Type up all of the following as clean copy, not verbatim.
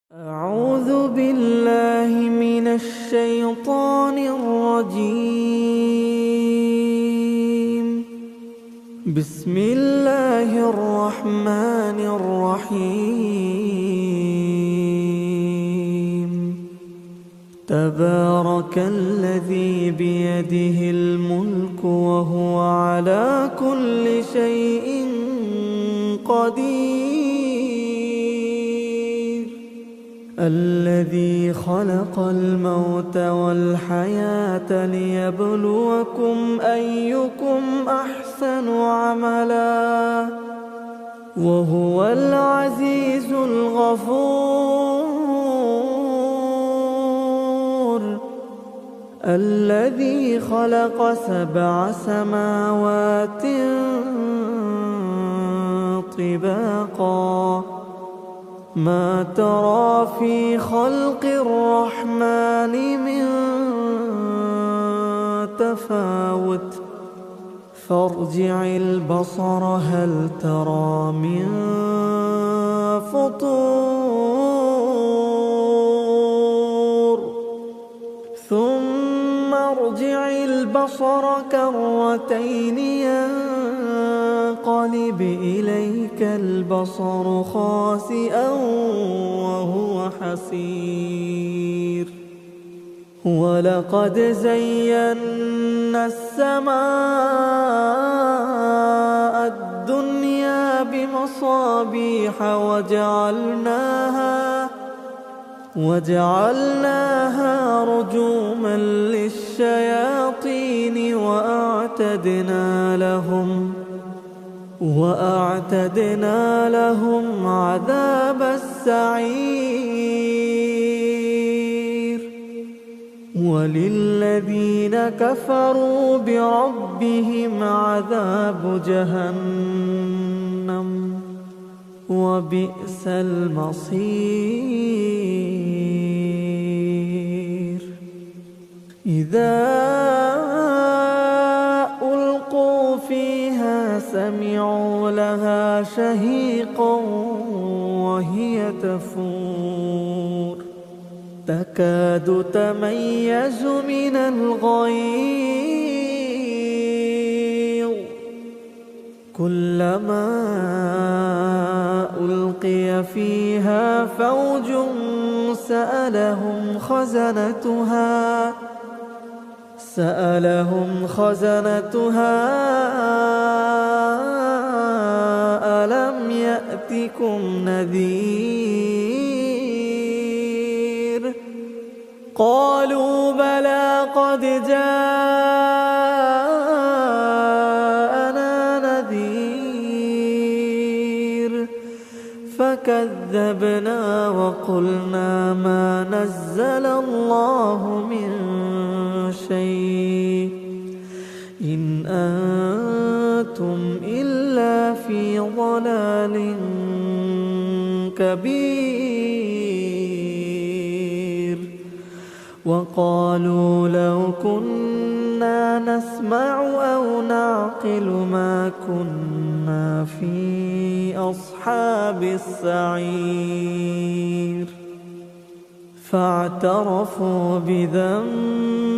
أعوذ بالله من الشيطان الرجيم. بسم الله الرحمن الرحيم. تبارك الذي بيده الملك وهو على كل شيء قدير. الذي خلق الموت والحياة ليبلوكم أيكم أحسن عملا وهو العزيز الغفور. الذي خلق 7 سماوات طباقا ما ترى في خلق الرحمن من تفاوت فارجع البصر هل ترى من فطور ثم ارجع البصر كرتين ينقلب إليك البصر خاسئا وهو حسير. ولقد زينا السماء الدنيا بمصابيح وجعلناها رجوما للشياطين وأعتدنا لهم عذاب السعير. وللذين كفروا بربهم عذاب جهنم وبئس المصير. إذا ألقوا فيها سمعوا لها شهيقا وهي تفور تكاد تميز من الغيظ كلما ألقي فيها فوج سألهم خزنتها ألم يأتكم نذير قالوا بلى قد جاءنا نذير فكذبنا وقلنا ما نزل الله من شيء إن أنتم إلا في ضلال كبير. وقالوا لو كنا نسمع أو نعقل ما كنا في أصحاب السعير. فاعترفوا بذنبهم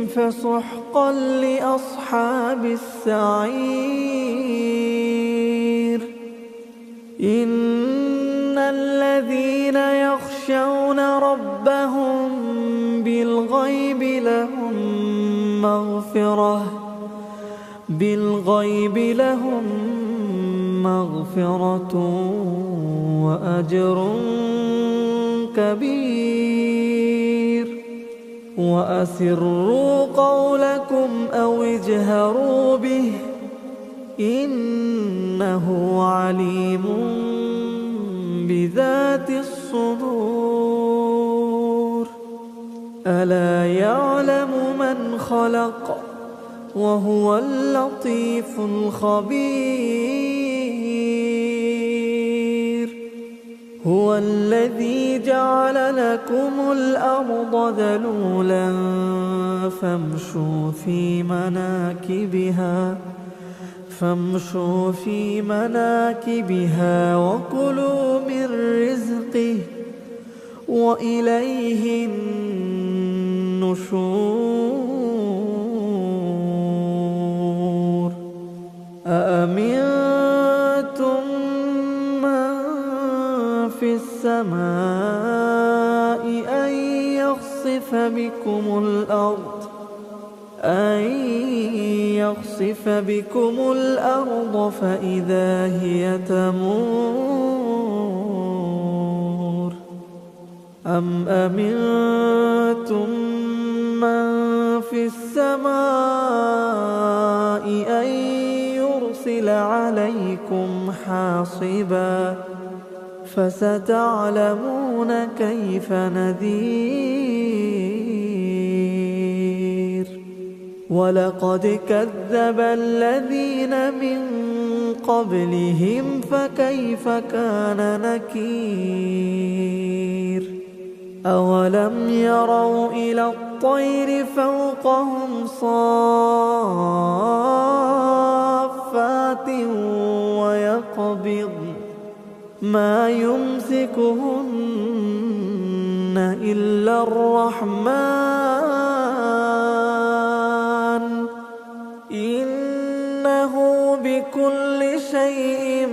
فسحقا لأصحاب السعير. إن الذين يخشون ربهم بالغيب لهم مغفرة وأجر كبير. وأسروا قولكم أو اجهروا به إنه عليم بذات الصدور. ألا يعلم من خلق وهو اللطيف الخبير. هو الذي جعل لكم الأرض ذلولا فامشوا في مناكبها وكلوا من رزقه وإليه النشور أأمنتم من في السماء أن يخسف بكم الأرض فإذا هي تمور أم أمنتم من في السماء أن يرسل عليكم حاصبا فستعلمون كيف نذير ولقد كذب الذين من قبلهم فكيف كان نكير أولم يروا إلى الطير فوقهم صافات ويقبضن ما يمسكهن إلا الرحمن إنه بكل شيء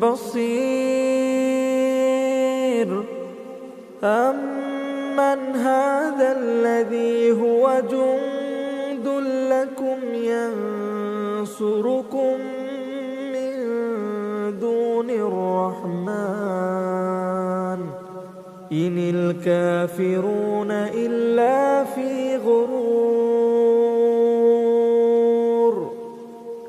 بصير أمن هذا الذي هو جند لكم ينصركم من دون الرحمن إن الكافرون إلا في غرور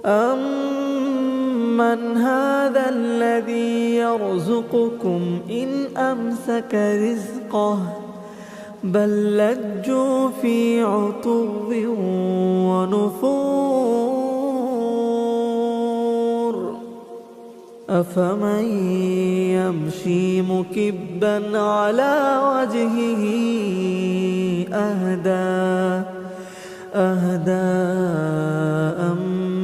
أمن هذا الذي يرزقكم إن أمسك رزقه بل لجوا في عتو ونفور أفمن يمشي مكبا على وجهه أهدى أمن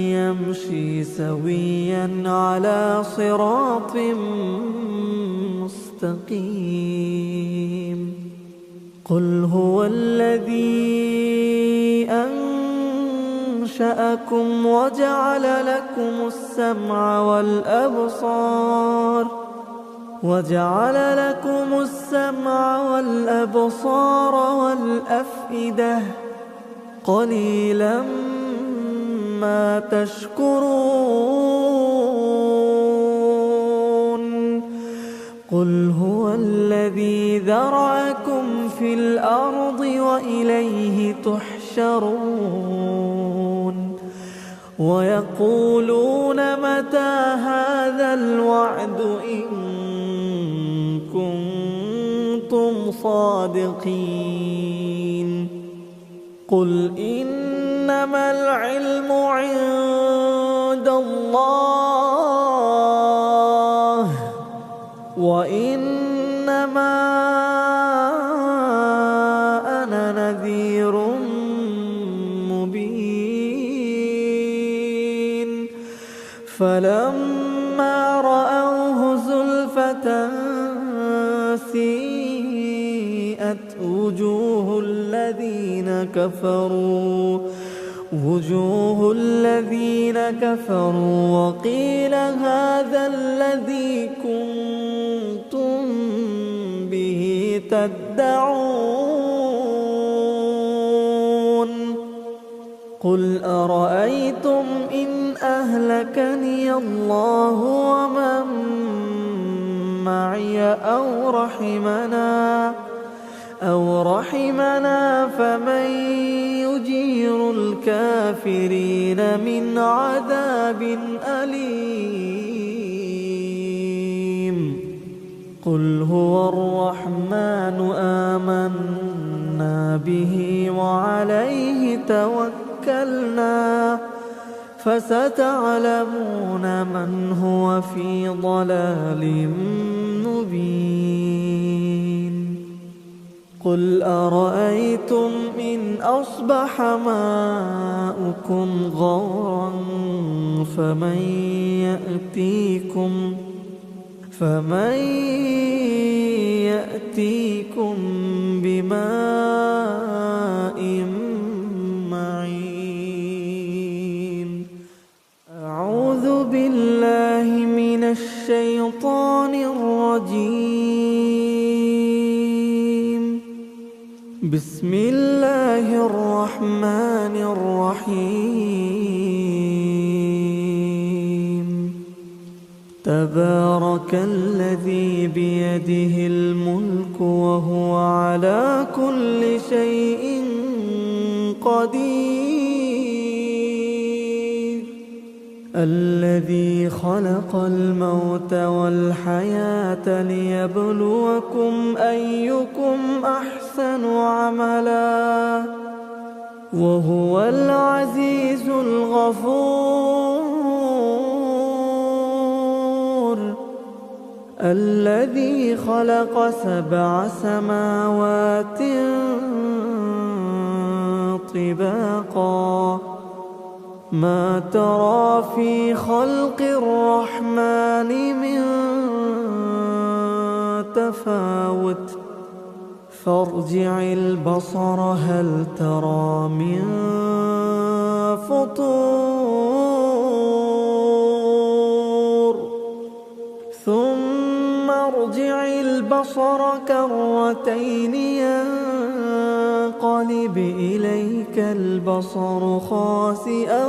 يمشي سويا على صراط مستقيم قل هو الذي أنشأكم وجعل لكم السمع والأبصار والأفئدة قليلا ما تشكرون قل هو الذي ذرأكم في الأرض وإليه تحشرون ويقولون متى هذا الوعد إن كنتم صادقين قل إنما العلم عند الله وإنما أنا نذير مبين فلما رأوه زلفة سيئت وجوه الذين كفروا وقيل هذا الذي كنتم به تدعون قل أرأيتم إن أهلكني الله ومن معي أو رحمنا فمن يجير الكافرين من عذاب أليم قل هو الرحمن آمنا به وعليه توكلنا فستعلمون من هو في ضلال مبين قل أرأيتم إن أصبح ماؤكم غورا فمن يأتيكم بماء معين. أعوذ بالله من الشيطان الرجيم. بسم الله الرحمن الرحيم. تبارك الذي بيده الملك وهو على كل شيء قدير. الذي خلق الموت والحياة ليبلوكم أيكم أحسن عملا وهو العزيز الغفور. الذي خلق 7 سماوات طباقا ما ترى في خلق الرحمن من تفاوت فارجع البصر هل ترى من فطور ثم ارجع البصر كرتين ينقلب إليك البصر خاسئا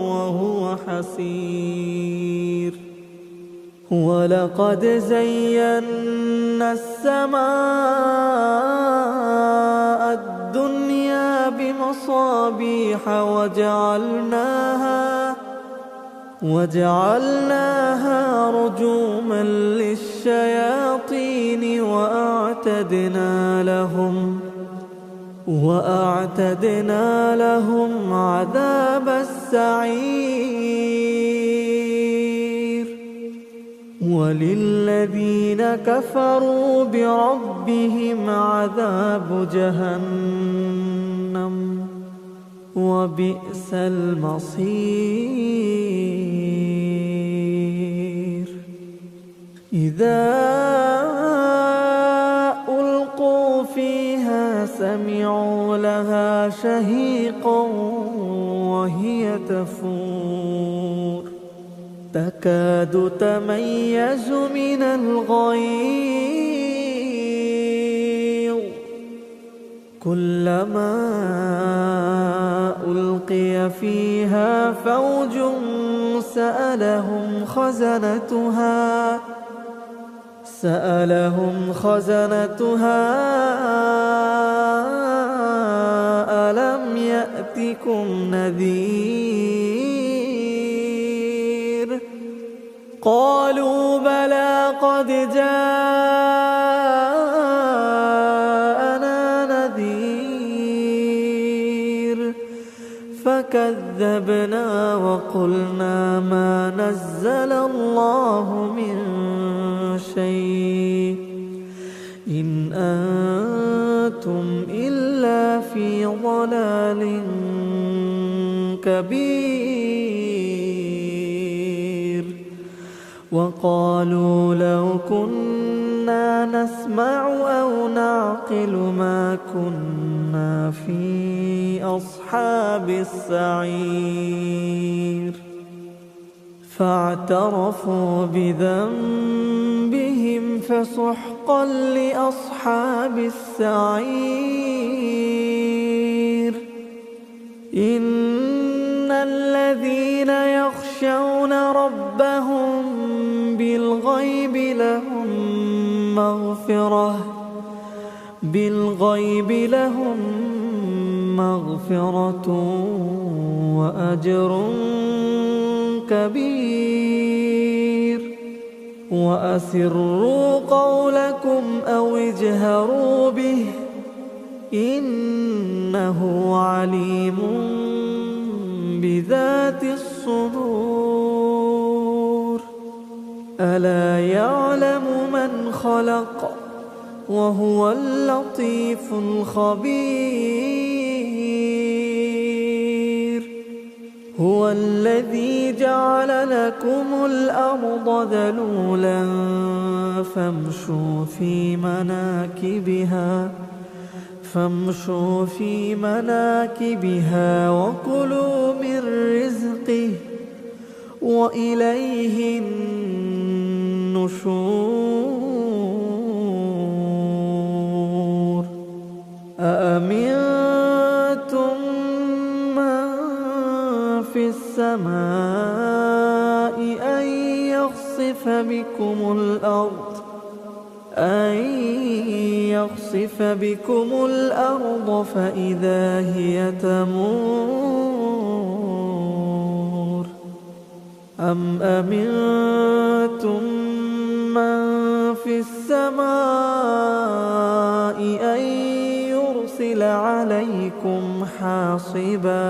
وهو حسير. ولقد زينا السماء الدنيا بمصابيح وجعلناها رجوما للشياطين وأعتدنا لهم عذاب السعير. وللذين كفروا بربهم عذاب جهنم وبئس المصير. إذا ألقوا فيها سمعوا لها شهيقا وهي تفور تكاد تميز من الغيظ كلما ألقي فيها فوج سألهم خزنتها ألم يأتكم نذير قالوا بلى قد جاءنا نذير فكذبنا وقلنا ما نزل الله من شيء إن أنتم إلا في ضلال كبير. وقالوا لو كنا نسمع أو نعقل ما كنا في أصحاب السعير فاعترفوا بذنبهم فسحقا لأصحاب السعير. إن الذين يخشون ربهم بالغيب لهم مغفرة وأجر كبير. وأسروا قولكم أو اجهروا به إنه عليم بذات الصدور. ألا يعلم من خلق وهو اللطيف الخبير. هو الذي جعل لكم الأرض ذلولا فامشوا في مناكبها وكلوا من رزقه وإليه النشور. أأمنتم من في السماء أن يخسف بكم الأرض فإذا هي تمور. أم أمنتم من في السماء أن يرسل عليكم حاصبا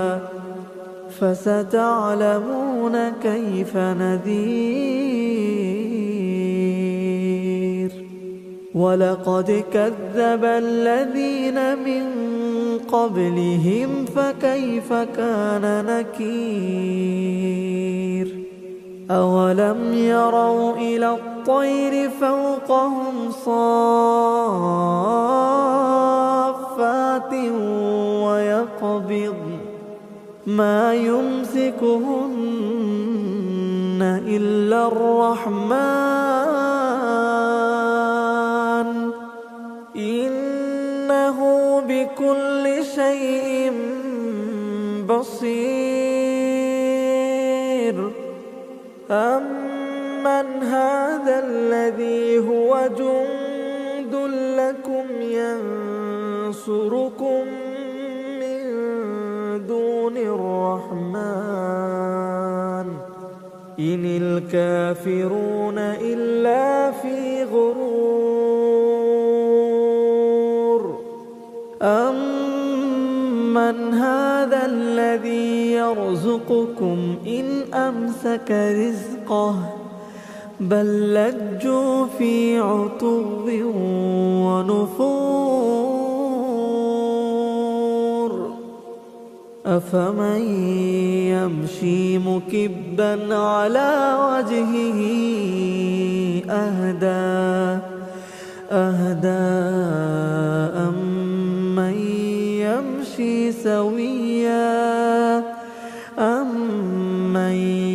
فستعلمون كيف نذير. ولقد كذب الذين من قبلهم فكيف كان نكير. أولم يروا إلى الطير فوقهم صافات ويقبضن ما يمسكهن إلا الرحمن إنه بكل شيء بصير. أمن هذا الذي هو جند لكم ينصركم من دون الرحمن إن الكافرون إلا في غرور. أمن هذا الذي يرزقكم إن أمسك رزقه بل لجوا في عتو ونفور. أفمن يمشي مكبا على وجهه أهدى أمن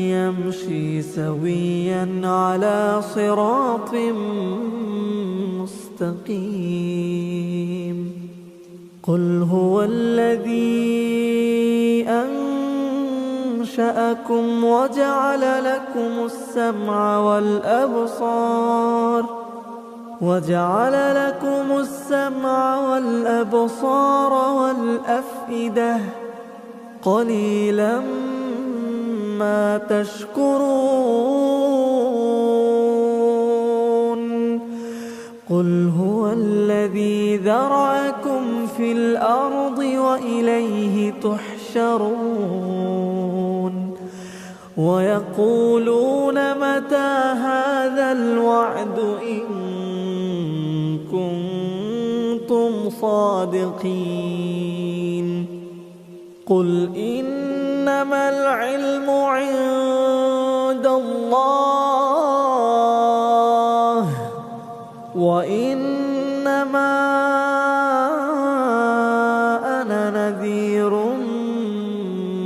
يمشي سويا على صراط مستقيم. قل هو الذي أنشأكم وجعل لكم السمع والأبصار والأفئدة قليلا ما تشكرون. قل هو الذي ذرأكم في الأرض وإليه تحشرون. ويقولون متى هذا الوعد إن كنتم صادقين. قل إنما العلم عند الله وإنما أنا نذير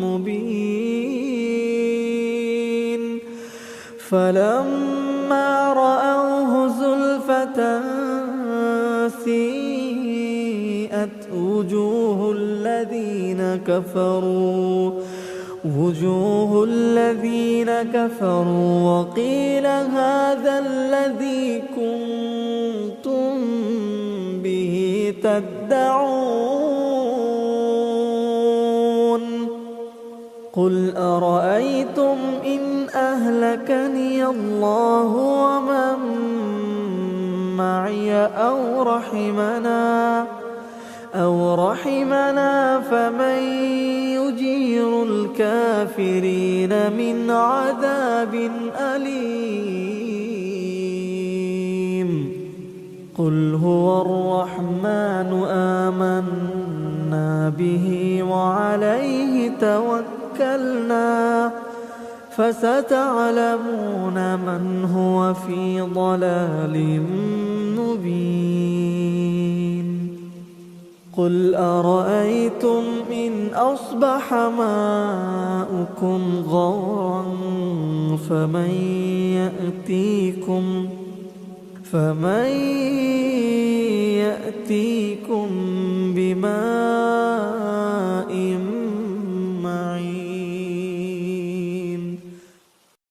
مبين. فلما رأوه زلفة سيئت وجوه الذين كفروا وقيل هذا الذي كنتم به تدعون. قل أرأيتم إن أهلكني الله ومن معي أو رحمنا فمن يجير الكافرين من عذاب أليم. قل هو الرحمن آمنا به وعليه توكلنا فستعلمون من هو في ضلال مبين قل أرأيتم إن أصبح ماؤكم غورا فمن يأتيكم بماء